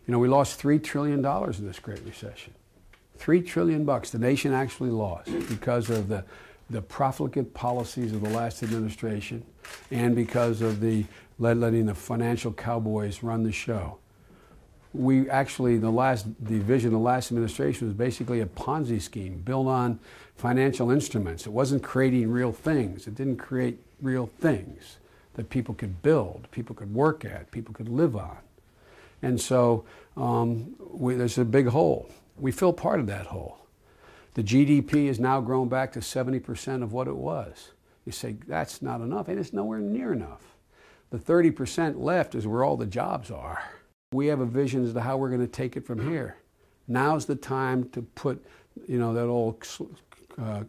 You know, we lost $3 trillion in this Great Recession. $3 trillion the nation actually lost because of the profligate policies of the last administration and because of the letting the financial cowboys run the show. We actually, the last administration was basically a Ponzi scheme built on financial instruments. It wasn't creating real things. It didn't create real things that people could build, people could work at, people could live on. And so there's a big hole. We fill part of that hole. The GDP has now grown back to 70% of what it was. You say, that's not enough, and it's nowhere near enough. The 30% left is where all the jobs are. We have a vision as to how we're going to take it from here. Now's the time to put, you know, that old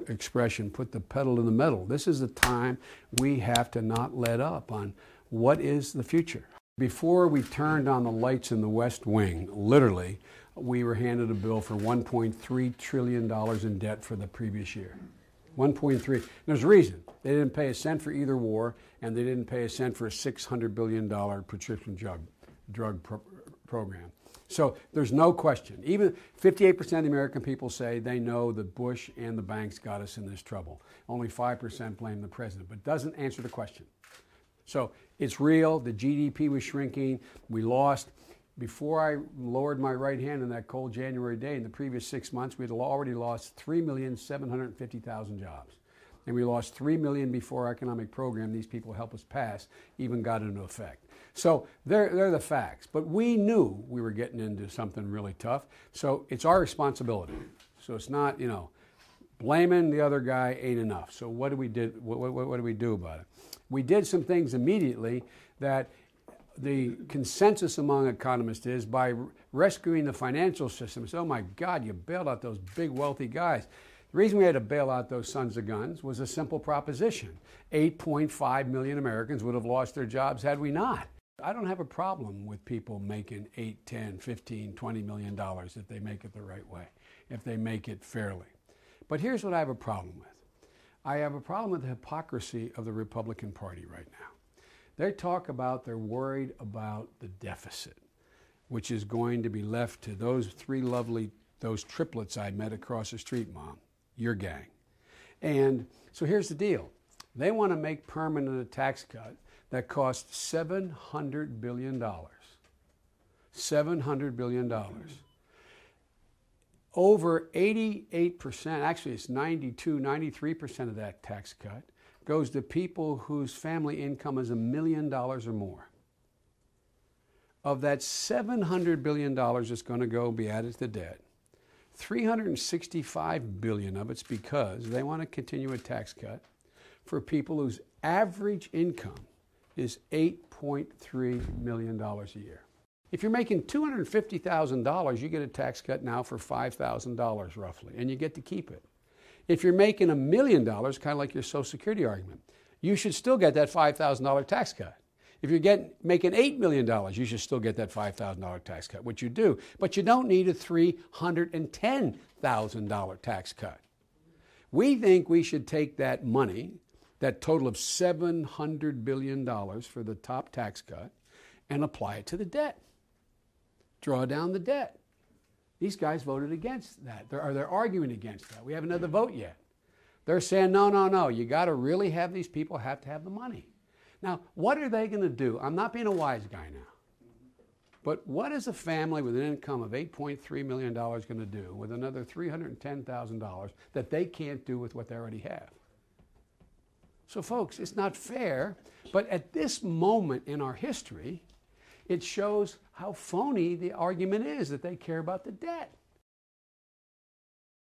expression, put the pedal to the metal. This is the time we have to not let up on what is the future. Before we turned on the lights in the West Wing, literally, we were handed a bill for $1.3 trillion in debt for the previous year. 1.3. There's a reason. They didn't pay a cent for either war, and they didn't pay a cent for a $600 billion prescription drug program. So there's no question. Even 58% of the American people say they know that Bush and the banks got us in this trouble. Only 5% blame the president, but doesn't answer the question. So it's real. The GDP was shrinking. We lost. Before I lowered my right hand on that cold January day, in the previous 6 months, we had already lost 3,750,000 jobs. And we lost 3 million before our economic program these people helped us pass even got into effect. So they're the facts. But we knew we were getting into something really tough. So it's our responsibility. So it's not, you know, blaming the other guy ain't enough. So what do we do about it? We did some things immediately that the consensus among economists is by rescuing the financial system. It's, oh my God, you bailed out those big wealthy guys. The reason we had to bail out those sons of guns was a simple proposition. 8.5 million Americans would have lost their jobs had we not. I don't have a problem with people making 8, 10, 15, $20 million if they make it the right way, if they make it fairly. But here's what I have a problem with. I have a problem with the hypocrisy of the Republican Party right now. They talk about they're worried about the deficit, which is going to be left to those those triplets I met across the street, Mom, your gang. And so here's the deal. They want to make permanent a tax cut that costs $700 billion. $700 billion. Over 88%, actually it's 92, 93% of that tax cut goes to people whose family income is $1 million or more. Of that $700 billion that's going to go be added to debt, $365 billion of it's because they want to continue a tax cut for people whose average income is $8.3 million a year. If you're making $250,000, you get a tax cut now for $5,000 roughly, and you get to keep it. If you're making $1 million, kind of like your Social Security argument, you should still get that $5,000 tax cut. If you're making $8 million, you should still get that $5,000 tax cut, which you do. But you don't need a $310,000 tax cut. We think we should take that money, that total of $700 billion for the top tax cut, and apply it to the debt. Draw down the debt. These guys voted against that. They're arguing against that. We haven't had the vote yet. They're saying, no, you got to really have these people have to have the money. Now, what are they going to do? I'm not being a wise guy now. But what is a family with an income of $8.3 million going to do with another $310,000 that they can't do with what they already have? So, folks, it's not fair, but at this moment in our history, it shows how phony the argument is that they care about the debt.